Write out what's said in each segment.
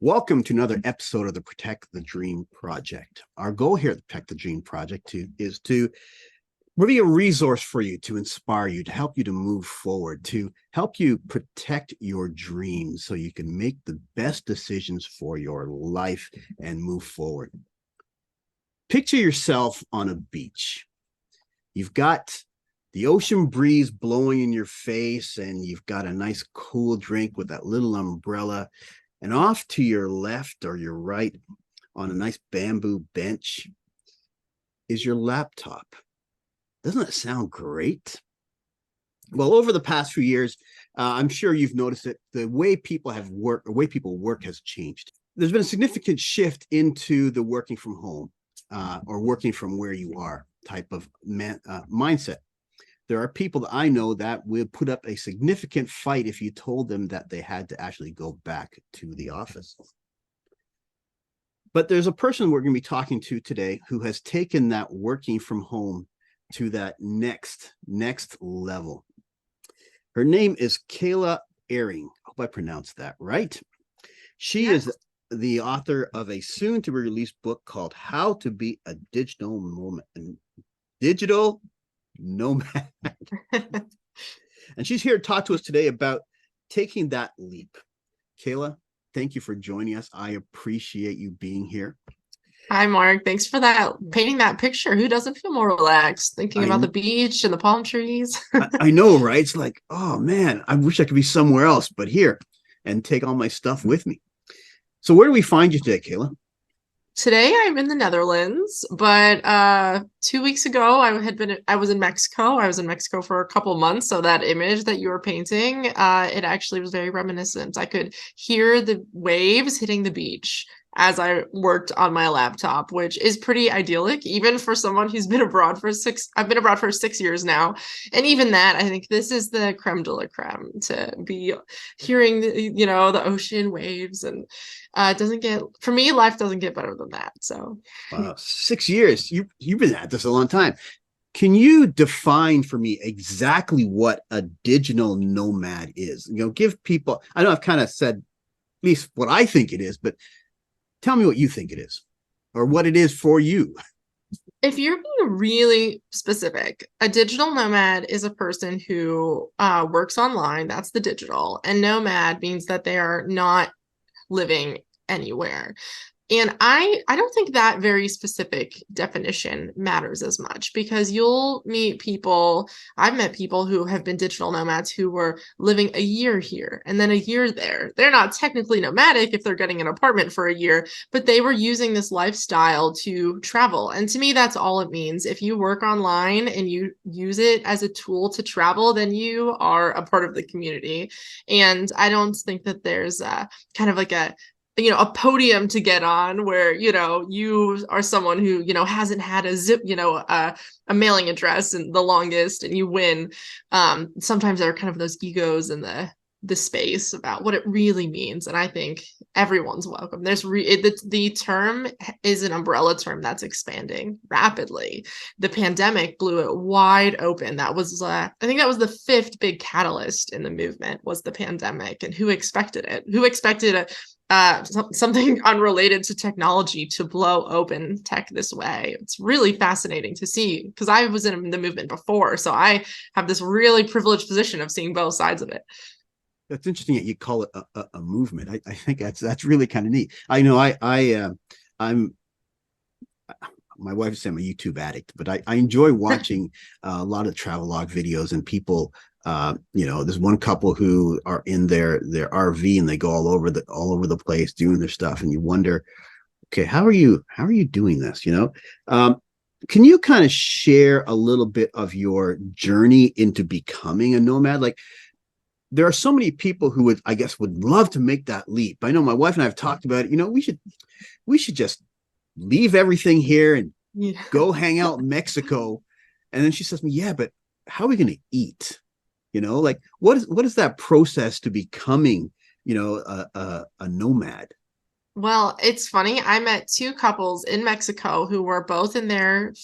Welcome to another episode of the Protect the Dream Project. Our goal here at the Protect the Dream Project is to be a resource for you, to inspire you, to help you to move forward, to help you protect your dreams so you can make the best decisions for your life and move forward. Picture yourself on a beach. You've got the ocean breeze blowing in your face, and you've got a nice cool drink with that little umbrella. And off to your left or your right on a nice bamboo bench is your laptop. Doesn't that sound great? Well, over the past few years, I'm sure you've noticed that the way people have worked, the way people work has changed. There's been a significant shift into the working from home or working from where you are type of mindset. There are people that I know that will put up a significant fight if you told them that they had to actually go back to the office. But there's a person we're going to be talking to today who has taken that working from home to that next level. Her name is Kayla Ihrig. I hope I pronounced that right. She is the author of a soon-to-be-released book called How to Be a Digital Nomad. And she's here to talk to us today about taking that leap. Kayla, thank you for joining us. I appreciate you being here. Hi, Mark. Thanks for painting that picture. Who doesn't feel more relaxed thinking about the beach and the palm trees? I know, right? It's like, oh man, I wish I could be somewhere else, but here and take all my stuff with me. So where do we find you today, Kayla? Today I'm in the Netherlands, but 2 weeks ago I was in Mexico. I was in Mexico for a couple months, so that image that you were painting, it actually was very reminiscent. I could hear the waves hitting the beach as I worked on my laptop, which is pretty idyllic, even for someone who's been abroad for I've been abroad for 6 years now. And even that, I think this is the creme de la creme, to be hearing the ocean waves. And for me, life doesn't get better than that. So 6 years, you've been at this a long time. Can you define for me exactly what a digital nomad is? Give people, I know I've kind of said at least what I think it is, but tell me what you think it is or what it is for you. If you're being really specific, a digital nomad is a person who works online. That's the digital. And nomad means that they are not living anywhere. And I don't think that very specific definition matters as much, because you'll meet people. I've met people who have been digital nomads who were living a year here and then a year there. They're not technically nomadic if they're getting an apartment for a year, but they were using this lifestyle to travel. And to me, that's all it means. If you work online and you use it as a tool to travel, then you are a part of the community. And I don't think that there's kind of like a podium to get on where, you are someone who, hasn't had a zip, a mailing address in the longest and you win. Sometimes there are kind of those egos in the space about what it really means. And I think everyone's welcome. The term is an umbrella term that's expanding rapidly. The pandemic blew it wide open. That was, I think that was the fifth big catalyst in the movement, was the pandemic. And who expected it? Who expected something unrelated to technology to blow open tech this way? It's really fascinating to see, because I was in the movement before, so I have this really privileged position of seeing both sides of it. That's interesting that you call it a movement. I think that's really kind of neat. I know I'm my wife would say I'm a YouTube addict, but I enjoy watching a lot of travelogue videos and people. There's one couple who are in their RV and they go all over the place doing their stuff, and you wonder, okay, how are you doing this? Can you kind of share a little bit of your journey into becoming a nomad? Like, there are so many people who would love to make that leap. I know my wife and I have talked about it. We should just leave everything here and go hang out in Mexico. And then she says to me, yeah, but how are we going to eat? Like what is that process to becoming, a nomad? Well, it's funny. I met two couples in Mexico who were both in their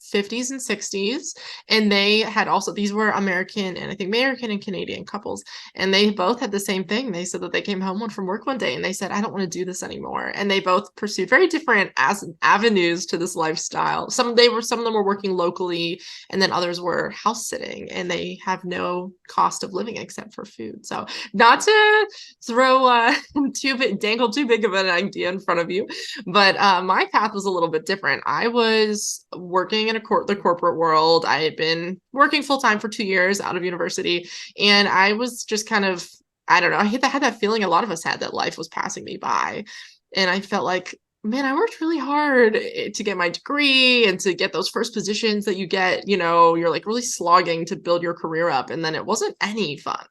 50s and 60s. And they had also, these were American and I think American and Canadian couples. And they both had the same thing. They said that they came home from work one day and they said, I don't want to do this anymore. And they both pursued very different avenues to this lifestyle. Some of them were working locally, and then others were house sitting, and they have no cost of living except for food. So not to throw dangle too big of an idea in front of you, but my path was a little bit different. I was working in the corporate world. I had been working full time for 2 years out of university, and I was just kind of, I don't know, I had that feeling a lot of us had, that life was passing me by. And I felt like, man, I worked really hard to get my degree and to get those first positions that you get, you're like really slogging to build your career up. And then it wasn't any fun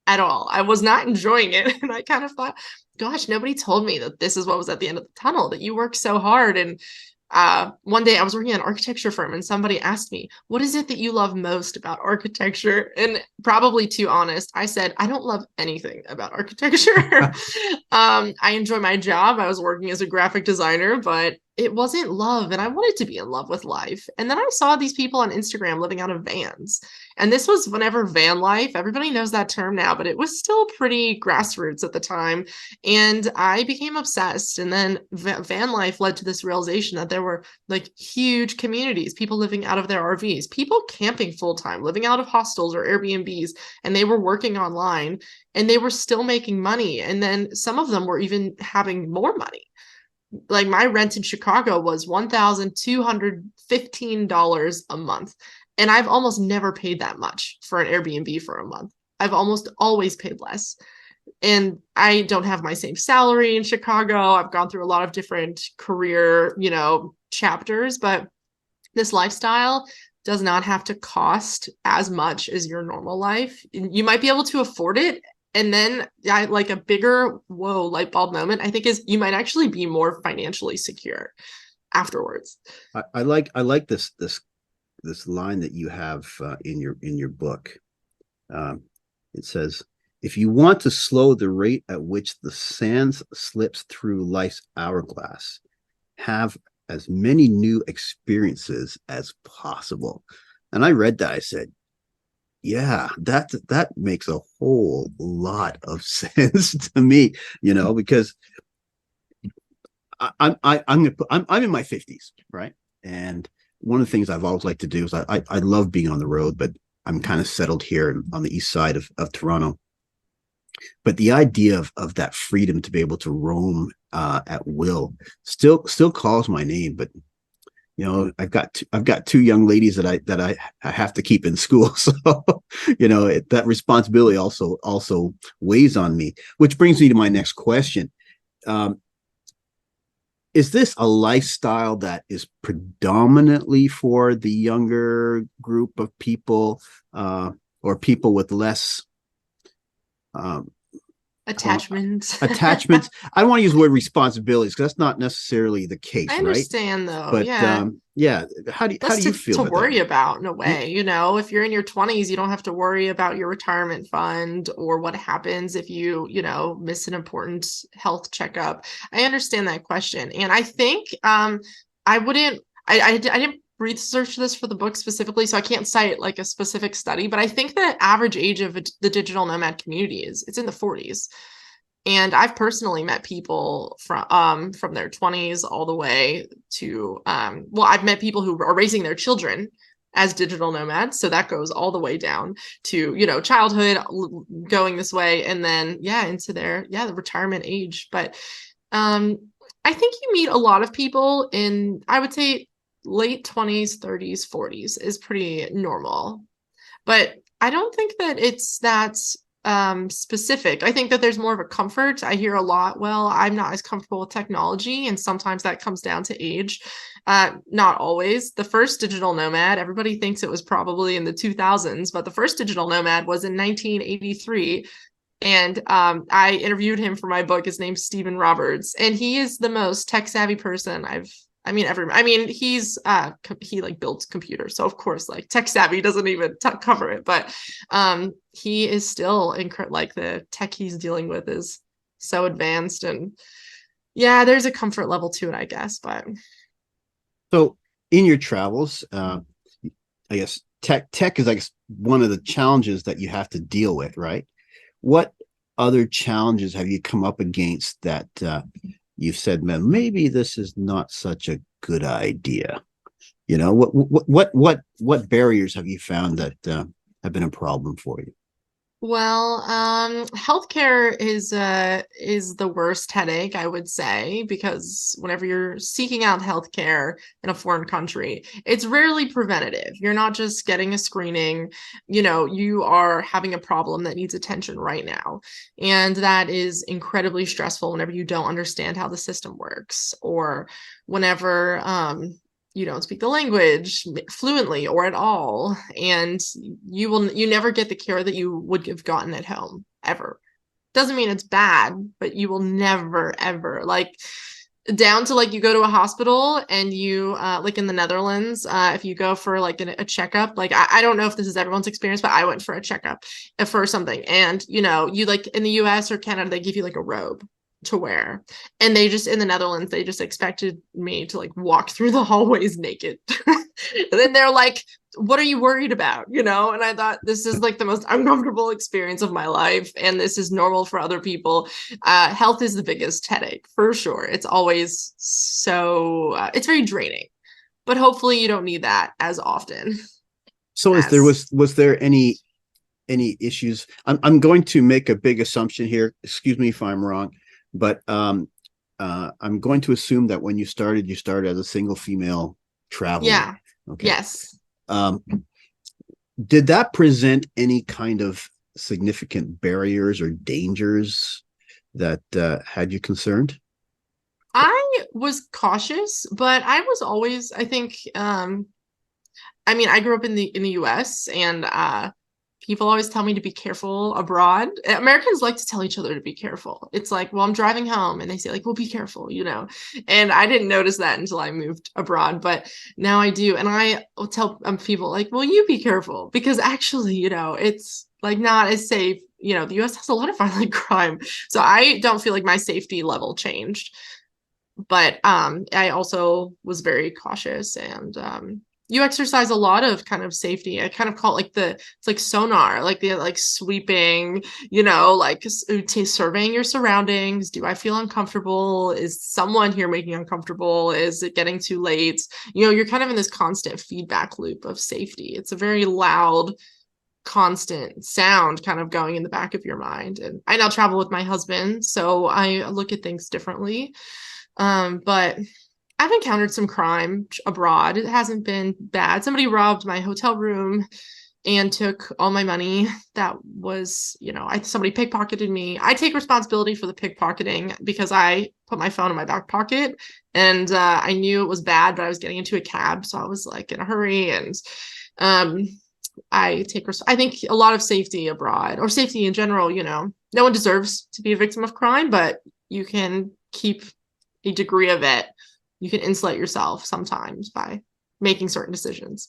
at all. I was not enjoying it. And I kind of thought, gosh, nobody told me that this is what was at the end of the tunnel, that you work so hard. And one day I was working at an architecture firm, and somebody asked me, what is it that you love most about architecture? And probably too honest, I said, I don't love anything about architecture. I enjoy my job. I was working as a graphic designer, but it wasn't love, and I wanted to be in love with life. And then I saw these people on Instagram living out of vans. And this was whenever van life, everybody knows that term now, but it was still pretty grassroots at the time. And I became obsessed. And then van life led to this realization that there were like huge communities, people living out of their RVs, people camping full time, living out of hostels or Airbnbs, and they were working online and they were still making money. And then some of them were even having more money. Like my rent in Chicago was $1,215 a month. And I've almost never paid that much for an Airbnb for a month. I've almost always paid less. And I don't have my same salary in Chicago. I've gone through a lot of different career, chapters, but this lifestyle does not have to cost as much as your normal life. You might be able to afford it. And then like a bigger light bulb moment, I think, is you might actually be more financially secure afterwards. I like this line that you have in your book. It says, if you want to slow the rate at which the sands slips through life's hourglass, have as many new experiences as possible. And I read that. I said, yeah, that makes a whole lot of sense to me, because I'm in my 50s, right? And one of the things I've always liked to do is I love being on the road, but I'm kind of settled here on the east side of Toronto. But the idea of that freedom to be able to roam at will still calls my name. But I've got two young ladies that I have to keep in school, so that responsibility also weighs on me. Which brings me to my next question: is this a lifestyle that is predominantly for the younger group of people, or people with less attachments? Attachments? I don't want to use the word responsibilities, because that's not necessarily the case, I understand, right? though. But yeah. How do you feel to about worry that? about in a way? If you're in your 20s, you don't have to worry about your retirement fund or what happens if you miss an important health checkup. I understand that question, and I think I wouldn't. I didn't research this for the book specifically, so I can't cite like a specific study, but I think the average age of the digital nomad community it's in the 40s. And I've personally met people from their 20s all the way to I've met people who are raising their children as digital nomads, so that goes all the way down to childhood going this way, and then into the retirement age. But I think you meet a lot of people in, I would say, late 20s, 30s, 40s is pretty normal. But I don't think that it's that specific. I think that there's more of a comfort. I hear a lot, well, I'm not as comfortable with technology, and sometimes that comes down to age. Not always. The first digital nomad, everybody thinks it was probably in the 2000s, but the first digital nomad was in 1983. And I interviewed him for my book. His name's Stephen Roberts, and he is the most tech savvy person he's he like builds computers, so of course like tech savvy doesn't even cover it, but he is still like the tech he's dealing with is so advanced, and there's a comfort level to it, I guess. But so in your travels, I guess tech is, I guess, one of the challenges that you have to deal with, right? What other challenges have you come up against that you've said, man, maybe this is not such a good idea? You know, what barriers have you found that have been a problem for you? Well, healthcare is the worst headache, I would say, because whenever you're seeking out healthcare in a foreign country, it's rarely preventative. You're not just getting a screening, you are having a problem that needs attention right now. And that is incredibly stressful whenever you don't understand how the system works, or whenever you don't speak the language fluently or at all, and you never get the care that you would have gotten at home ever. Doesn't mean it's bad, but you will never ever, like, down to like you go to a hospital and you like in the Netherlands, if you go for like a checkup, like I don't know if this is everyone's experience, but I went for a checkup for something, and you like in the US or Canada, they give you like a robe to wear, and they just, in the Netherlands, they just expected me to like walk through the hallways naked. And then they're like, what are you worried about, and I thought, this is like the most uncomfortable experience of my life, and this is normal for other people. Health is the biggest headache for sure. It's always so it's very draining, but hopefully you don't need that as often So is there as was there any issues? I'm going to make a big assumption here. Excuse me if I'm wrong, but I'm going to assume that when you started as a single female traveler. yeah. Okay. Yes. Um, did that present any kind of significant barriers or dangers that had you concerned? I was cautious, but I was always, I think, I mean, I grew up in the US, and people always tell me to be careful abroad. Americans like to tell each other to be careful. It's like, well, I'm driving home, and they say like, well, be careful. And I didn't notice that until I moved abroad, but now I do. And I will tell people like, well, you be careful, because actually, it's like not as safe. The US has a lot of violent crime. So I don't feel like my safety level changed. But I also was very cautious, and you exercise a lot of kind of safety. I kind of call it like it's like sonar, like the like sweeping, like surveying your surroundings. Do I feel uncomfortable? Is someone here making uncomfortable? Is it getting too late? You're kind of in this constant feedback loop of safety. It's a very loud, constant sound kind of going in the back of your mind. And I now travel with my husband, so I look at things differently. But I've encountered some crime abroad. It hasn't been bad. Somebody robbed my hotel room and took all my money. That was, somebody pickpocketed me. I take responsibility for the pickpocketing because I put my phone in my back pocket, and I knew it was bad, but I was getting into a cab, so I was like in a hurry, and um, I think a lot of safety abroad, or safety in general. No one deserves to be a victim of crime, but you can keep a degree of it. You can insulate yourself sometimes by making certain decisions.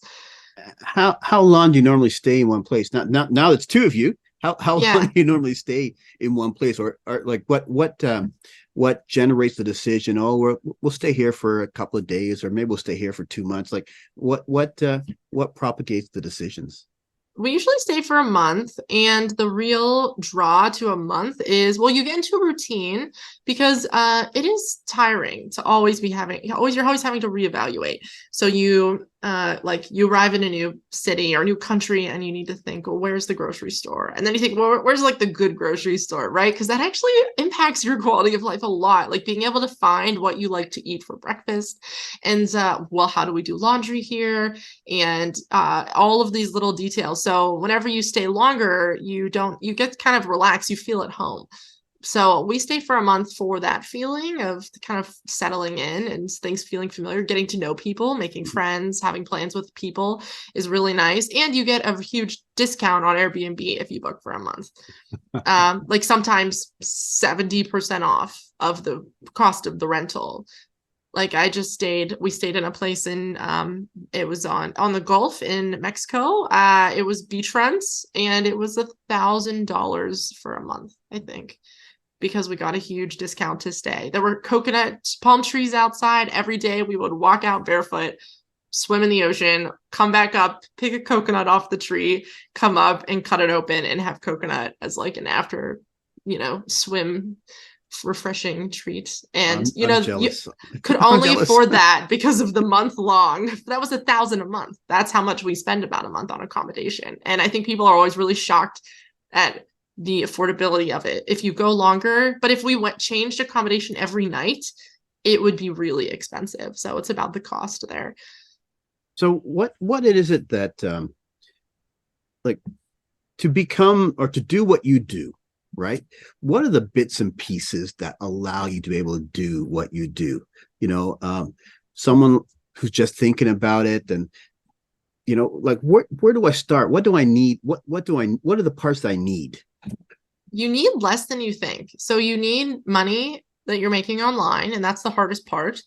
How long do you normally stay in one place? Now it's two of you. How long Yeah. do you normally stay in one place, or like what generates the decision? Oh, we'll stay here for a couple of days, or maybe we'll stay here for 2 months. Like what propagates the decisions? We usually stay for a month, and the real draw to a month is, well, you get into a routine, because it is tiring to always be you're always having to reevaluate. So you you arrive in a new city or a new country, and you need to think, well, where's the grocery store? And then you think, well, where's like the good grocery store, right? Because that actually impacts your quality of life a lot, like being able to find what you like to eat for breakfast. And well, how do we do laundry here? And all of these little details. So whenever you stay longer, you get kind of relaxed, you feel at home. So we stay for a month for that feeling of kind of settling in and things feeling familiar, getting to know people, making friends, having plans with people is really nice. And you get a huge discount on Airbnb if you book for a month. Like sometimes 70% off of the cost of the rental. Like we stayed in a place in it was on the Gulf in Mexico. It was beachfronts, and it was $1,000 for a month, I think, because we got a huge discount to stay. There were coconut palm trees outside every day. We would walk out barefoot swim in the ocean, come back up, pick a coconut off the tree, come up and cut it open and have coconut as like an after, swim refreshing treat. And I'm you jealous. could I'm only jealous. afford that because of the month long. That was $1,000 a month. That's how much we spend about a month on accommodation. And I think people are always really shocked at the affordability of it if you go longer. But if we changed accommodation every night, it would be really expensive. So it's about the cost there. So what it is it that like to become or to do what you do, right? What are the bits and pieces that allow you to be able to do what you do? Someone who's just thinking about it and like where do I start? What do I need? What are the parts that I need? You need less than you think. So you need money that you're making online, and that's the hardest part.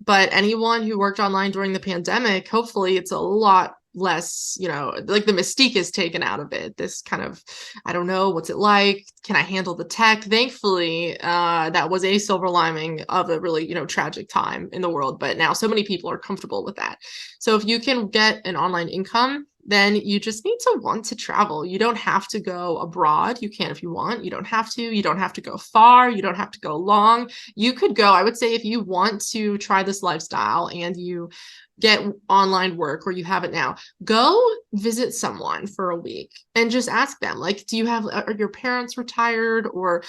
But anyone who worked online during the pandemic, hopefully it's a lot less, like the mystique is taken out of it. This kind of, I don't know, what's it like? Can I handle the tech? Thankfully, that was a silver lining of a really, tragic time in the world. But now so many people are comfortable with that. So if you can get an online income, then you just need to want to travel. You don't have to go abroad. You can if you want. You don't have to. You don't have to go far. You don't have to go long. You could go, I would say, if you want to try this lifestyle and you get online work or you have it now, go visit someone for a week and just ask them, like, are your parents retired, or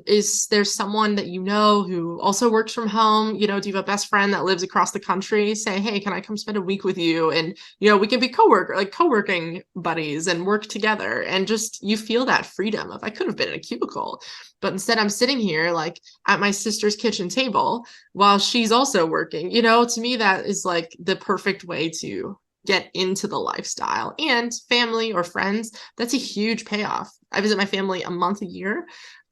is there someone that who also works from home? Do you have a best friend that lives across the country? Say, hey, can I come spend a week with you? And we can be co-working buddies and work together, and just you feel that freedom of, I could have been in a cubicle, but instead I'm sitting here like at my sister's kitchen table while she's also working. To me, that is like the perfect way to get into the lifestyle. And family or friends, that's a huge payoff. I visit my family a month a year,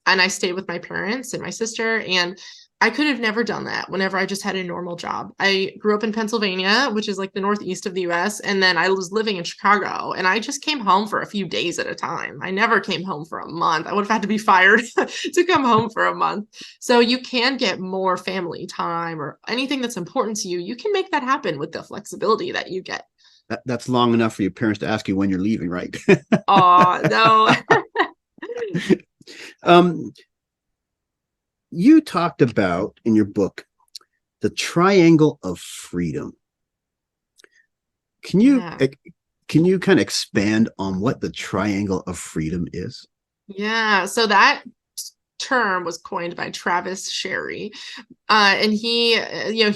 and I stay with my parents and my sister, and I could have never done that whenever I just had a normal job. I grew up in Pennsylvania, which is like the northeast of the US, and then I was living in Chicago, and I just came home for a few days at a time. I never came home for a month. I would have had to be fired to come home for a month. So you can get more family time or anything that's important to you. You can make that happen with the flexibility that you get. That's long enough for your parents to ask you when you're leaving, right? Oh, no. um, you talked about in your book the triangle of freedom. Can you Yeah. kind of expand on what the triangle of freedom is? Yeah. So that term was coined by Travis Sherry. And he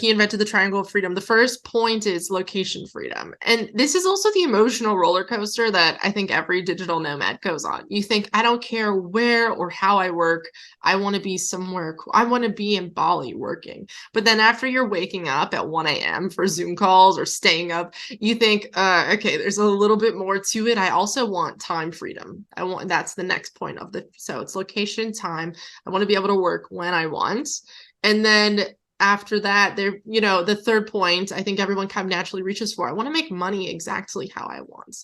invented the triangle of freedom. The first point is location freedom. And this is also the emotional roller coaster that I think every digital nomad goes on. You think, I don't care where or how I work. I want to be somewhere cool. I want to be in Bali working. But then after you're waking up at 1 a.m. for Zoom calls or staying up, you think, okay, there's a little bit more to it. I also want time freedom. That's the next point so it's location, time. I want to be able to work when I want. And then after that, the third point, I think everyone kind of naturally reaches for, I want to make money exactly how I want.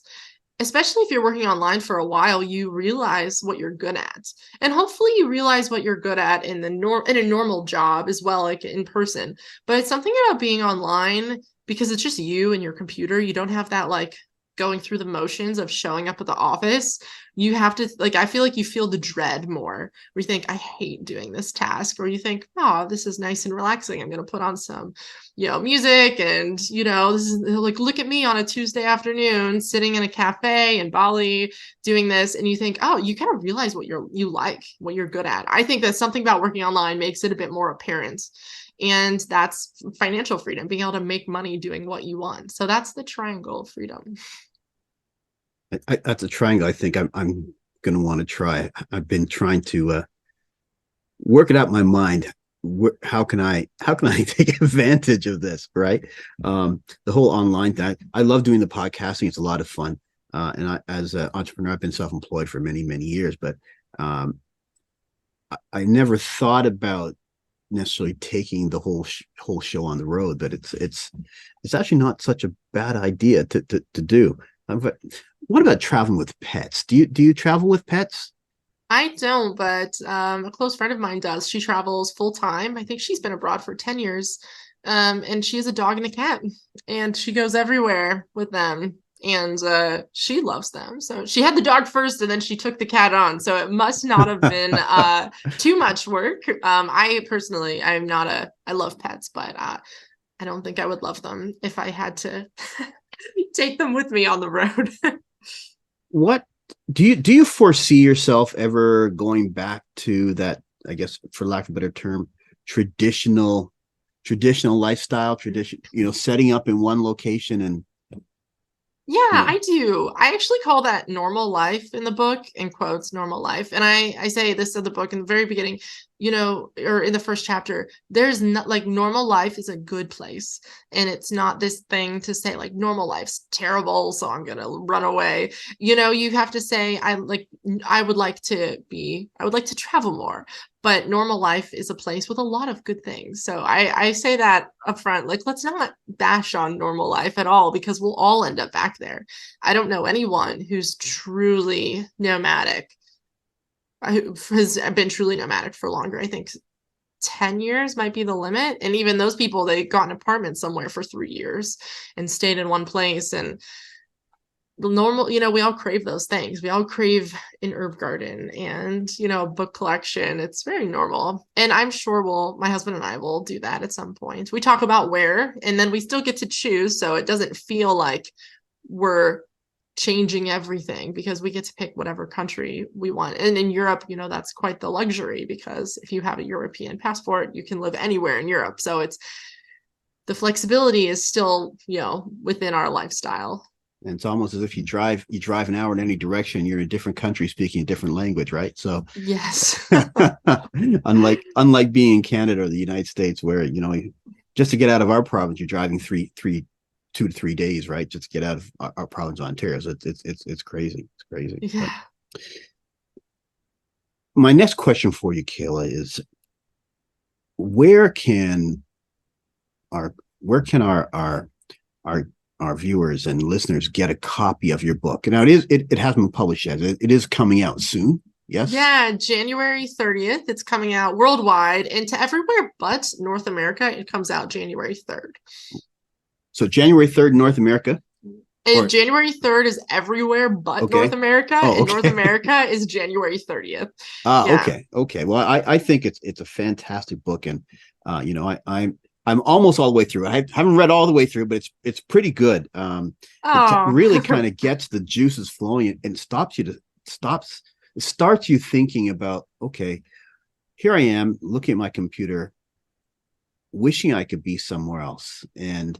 Especially if you're working online for a while, you realize what you're good at. And hopefully you realize what you're good at in a normal job as well, like in person. But it's something about being online because it's just you and your computer. You don't have that like going through the motions of showing up at the office. You have to, like, I feel like you feel the dread more, where you think, I hate doing this task, or you think, oh, this is nice and relaxing. I'm going to put on some, music, and, this is like, look at me on a Tuesday afternoon, sitting in a cafe in Bali doing this. And you think, oh, you kind of realize what you like, what you're good at. I think that something about working online makes it a bit more apparent. And that's financial freedom, being able to make money doing what you want. So that's the triangle of freedom. That's a triangle I think I'm going to want to try. I've been trying to work it out in my mind. How can I take advantage of this? Right. The whole online thing. I love doing the podcasting. It's a lot of fun. And as an entrepreneur, I've been self-employed for many, many years, but I never thought about necessarily taking the whole show on the road, but it's actually not such a bad idea to do. But what about traveling with pets? Do you travel with pets? I don't, but a close friend of mine does. She travels full time. I think she's been abroad for 10 years. And she has a dog and a cat, and she goes everywhere with them. And she loves them. So she had the dog first, and then she took the cat on. So it must not have been too much work. I personally, I love pets, but I don't think I would love them if I had to take them with me on the road. What do you foresee yourself ever going back to that, I guess, for lack of a better term, traditional lifestyle, setting up in one location and Yeah, you know I do. I actually call that normal life in the book, in quotes, normal life. And I say this in the book in the very beginning, or in the first chapter, there's not like normal life is a good place. And it's not this thing to say like normal life's terrible, so I'm gonna run away. You have to say, I would like to travel more. But normal life is a place with a lot of good things. So I say that up front, like, let's not bash on normal life at all, because we'll all end up back there. I don't know anyone who's truly nomadic, who has been truly nomadic for longer. I think 10 years might be the limit. And even those people, they got an apartment somewhere for 3 years and stayed in one place. And the normal, we all crave those things. We all crave an herb garden and, a book collection. It's very normal. And I'm sure my husband and I will do that at some point. We talk about where, and then we still get to choose. So it doesn't feel like we're changing everything, because we get to pick whatever country we want. And in Europe, that's quite the luxury, because if you have a European passport, you can live anywhere in Europe. So the flexibility is still, within our lifestyle. and it's almost as if you drive an hour in any direction, you're in a different country speaking a different language, right? So Yes. unlike being in Canada or the United States, where just to get out of our province, you're driving 2 to 3 days, right? Just to get out of our province of Ontario. So it's crazy. It's crazy. Yeah. But my next question for you, Kayla, is where can our our viewers and listeners get a copy of your book? Now it hasn't been published yet. It is coming out soon. Yes. Yeah, January 30th. It's coming out worldwide and to everywhere but North America. It comes out January 3rd. So January 3rd in North America. And January 3rd is everywhere but North America. Oh, okay. And North America is January 30th. Okay. Well, I think it's a fantastic book, and I'm almost all the way through. I haven't read all the way through, but it's pretty good. It really kind of gets the juices flowing and starts you thinking about, okay, here I am looking at my computer, wishing I could be somewhere else, and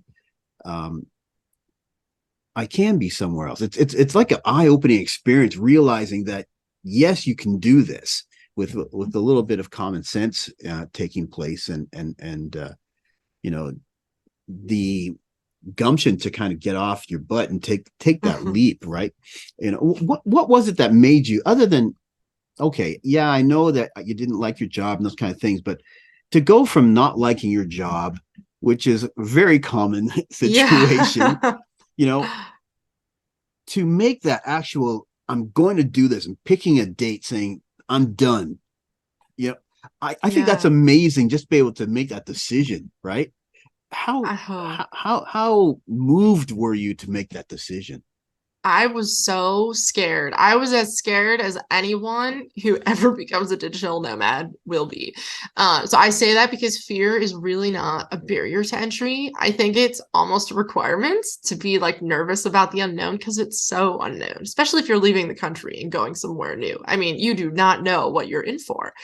I can be somewhere else. It's like an eye-opening experience, realizing that yes, you can do this with a little bit of common sense taking place, and the gumption to kind of get off your butt and take that leap, right? What was it that made you, other than, okay, yeah, I know that you didn't like your job and those kind of things, but to go from not liking your job, which is a very common situation, to make that actual, I'm going to do this, and picking a date saying I'm done. I think that's amazing, just to be able to make that decision, right? How moved were you to make that decision? I was so scared. I was as scared as anyone who ever becomes a digital nomad will be. So I say that because fear is really not a barrier to entry. I think it's almost a requirement to be like nervous about the unknown, because it's so unknown, especially if you're leaving the country and going somewhere new. I mean, you do not know what you're in for.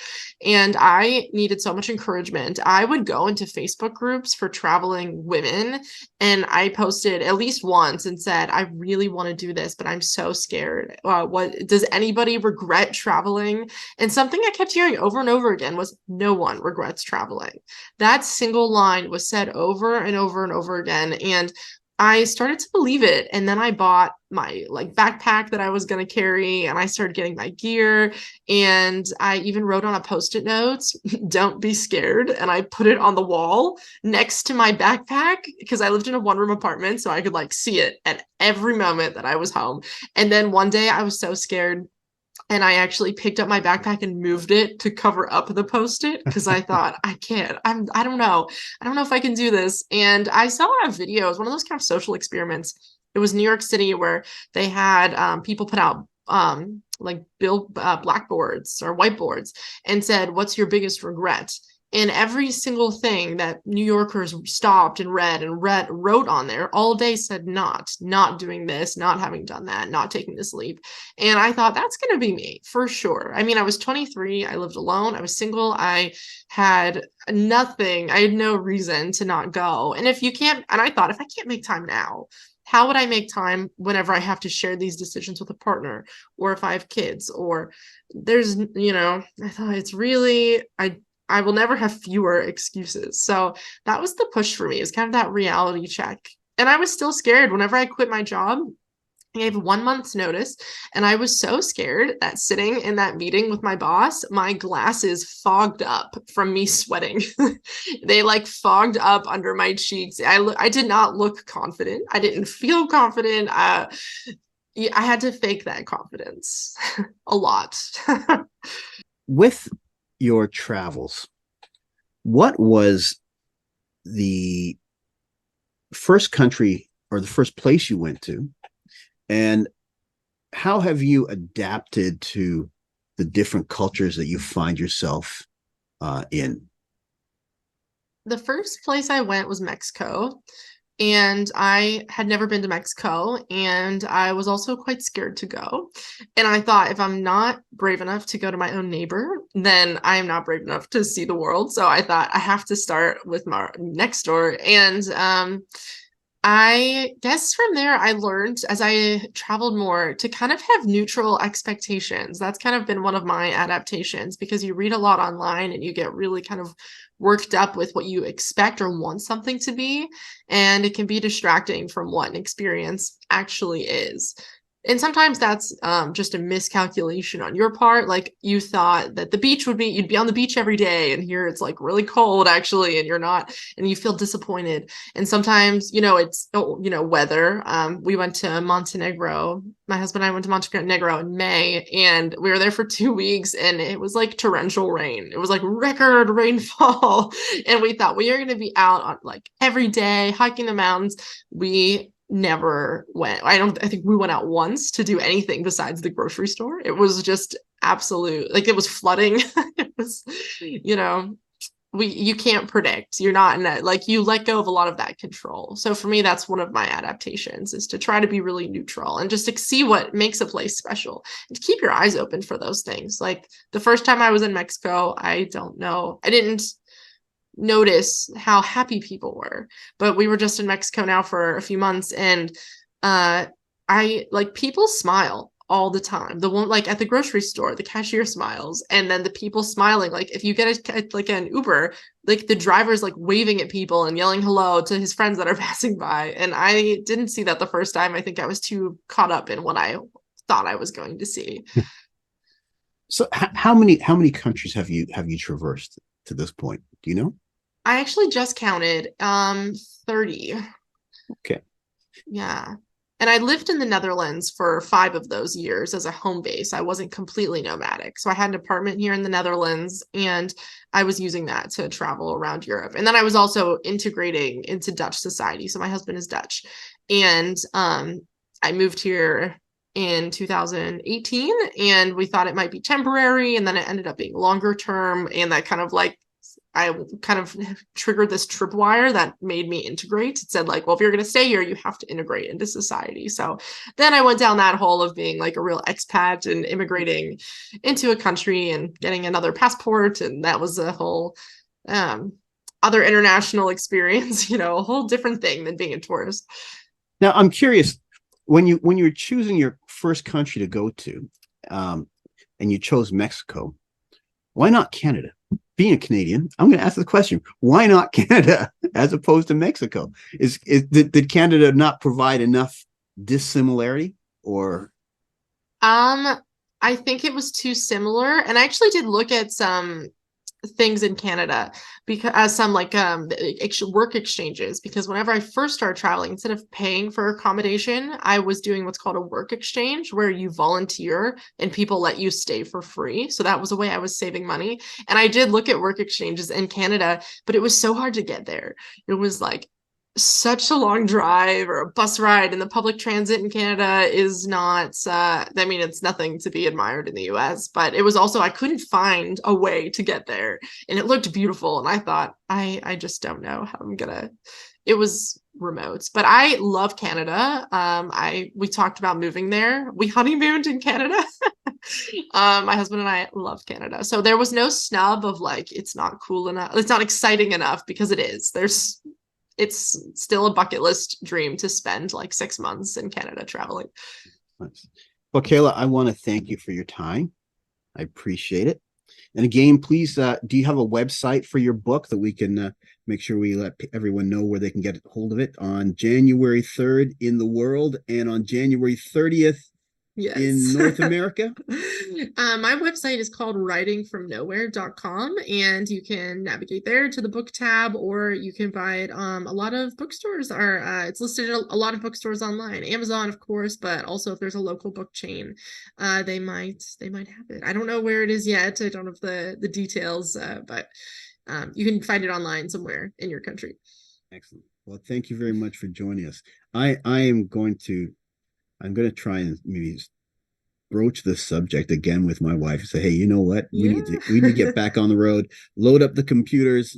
And I needed so much encouragement. I would go into Facebook groups for traveling women, and I posted at least once and said, I really want to do this, but I'm so scared. What does anybody regret traveling? And something I kept hearing over and over again was, no one regrets traveling. That single line was said over and over and over again. And I started to believe it. And then I bought my backpack that I was going to carry, and I started getting my gear. And I even wrote on a post-it notes, don't be scared. And I put it on the wall next to my backpack, because I lived in a one-room apartment, so I could see it at every moment that I was home. And then one day I was so scared, And I actually picked up my backpack and moved it to cover up the post-it because I thought, I can't. I don't know. I don't know if I can do this. And I saw a video. It was one of those kind of social experiments. It was New York City where they had people put out like blackboards or whiteboards and said, "What's your biggest regret?" And every single thing that New Yorkers stopped and wrote on there all day said not doing this, not having done that, not taking this leap. And I thought that's going to be me for sure. I mean, I was 23, I lived alone, I was single, I had nothing, I had no reason to not go. And I thought, if I can't make time now, how would I make time whenever I have to share these decisions with a partner, or if I have kids, or I thought it's really, I will never have fewer excuses. So that was the push for me. It's kind of that reality check. And I was still scared whenever I quit my job. I gave 1 month's notice, and I was so scared that sitting in that meeting with my boss, my glasses fogged up from me sweating. They like fogged up under my cheeks. I did not look confident. I didn't feel confident. I had to fake that confidence a lot. With your travels, what was the first country or the first place you went to, and how have you adapted to the different cultures that you find yourself in? The first place I went was Mexico. And I had never been to Mexico, and I was also quite scared to go. And I thought, if I'm not brave enough to go to my own neighbor, then I am not brave enough to see the world. So I thought I have to start with my next door. And I guess from there, I learned as I traveled more to kind of have neutral expectations. That's kind of been one of my adaptations, because you read a lot online and you get really kind of worked up with what you expect or want something to be. And it can be distracting from what an experience actually is. And sometimes that's just a miscalculation on your part. Like, you thought that you'd be on the beach every day, and here it's like really cold actually, and you're not, and you feel disappointed. And sometimes, it's weather. We went to Montenegro. My husband and I went to Montenegro in May, and we were there for 2 weeks, and it was like torrential rain. It was like record rainfall. And we thought we are going to be out on like every day hiking the mountains. We never went. I think we went out once to do anything besides the grocery store. It was just absolute, like, it was flooding. It was, you can't predict. You're not in that, like, you let go of a lot of that control. So for me, that's one of my adaptations, is to try to be really neutral and just to see what makes a place special, and to keep your eyes open for those things. Like, the first time I was in Mexico, I didn't notice how happy people were, but we were just in Mexico now for a few months, and I like, people smile all the time. The one, like, at the grocery store, the cashier smiles, and then the people smiling, like, if you get like an Uber, like, the driver's like waving at people and yelling hello to his friends that are passing by. And I didn't see that the first time. I think I was too caught up in what I thought I was going to see. So how many countries have you traversed to this point? Do you know? I actually just counted 30. Okay. Yeah. And I lived in the Netherlands for 5 of those years as a home base. I wasn't completely nomadic. So I had an apartment here in the Netherlands, and I was using that to travel around Europe. And then I was also integrating into Dutch society. So my husband is Dutch. And I moved here in 2018, and we thought it might be temporary. And then it ended up being longer term. And that kind of like, I kind of triggered this tripwire that made me integrate. It said, like, well, if you're going to stay here, you have to integrate into society. So then I went down that hole of being like a real expat and immigrating into a country and getting another passport. And that was a whole other international experience, a whole different thing than being a tourist. Now, I'm curious, when you're choosing your first country to go to, and you chose Mexico, why not Canada? Being a Canadian, I'm going to ask the question: why not Canada as opposed to Mexico? Did Canada not provide enough dissimilarity, or? I think it was too similar, and I actually did look at some things in Canada because as some like work exchanges, because whenever I first started traveling, instead of paying for accommodation, I was doing what's called a work exchange where you volunteer and people let you stay for free. So that was a way I was saving money. And I did look at work exchanges in Canada, but it was so hard to get there. It was like such a long drive or a bus ride, and the public transit in Canada is not I mean, it's nothing to be admired in the US, but it was also I couldn't find a way to get there, and it looked beautiful, and I thought I just don't know how I'm gonna. It was remote, but I love Canada. I we talked about moving there. We honeymooned in Canada. My husband and I love Canada, so there was no snub of like it's not cool enough, it's not exciting enough, because it is. There's it's still a bucket list dream to spend like 6 months in Canada traveling. Nice. Well, Kayla, I want to thank you for your time. I appreciate it. And again, please, do you have a website for your book that we can make sure we let everyone know where they can get a hold of it? On January 3rd in the world and on January 30th in Yes. North America? My website is called writingfromnowhere.com, and you can navigate there to the book tab, or you can buy it. A lot of bookstores are, it's listed in a lot of bookstores online, Amazon, of course, but also if there's a local book chain, they might have it. I don't know where it is yet. I don't have the details, but you can find it online somewhere in your country. Excellent. Well, thank you very much for joining us. I am going to I'm going to try and maybe broach this subject again with my wife and say, hey, you know what? Yeah. We need to get back on the road, load up the computers,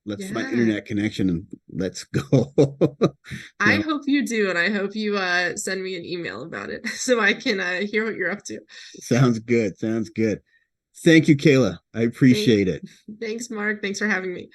let's find Yeah. internet connection and let's go. I So hope you do, and I hope you send me an email about it so I can hear what you're up to. sounds good. Sounds good. Thank you, Kayla. I Thank, appreciate it. thanks, Mark. Thanks for having me.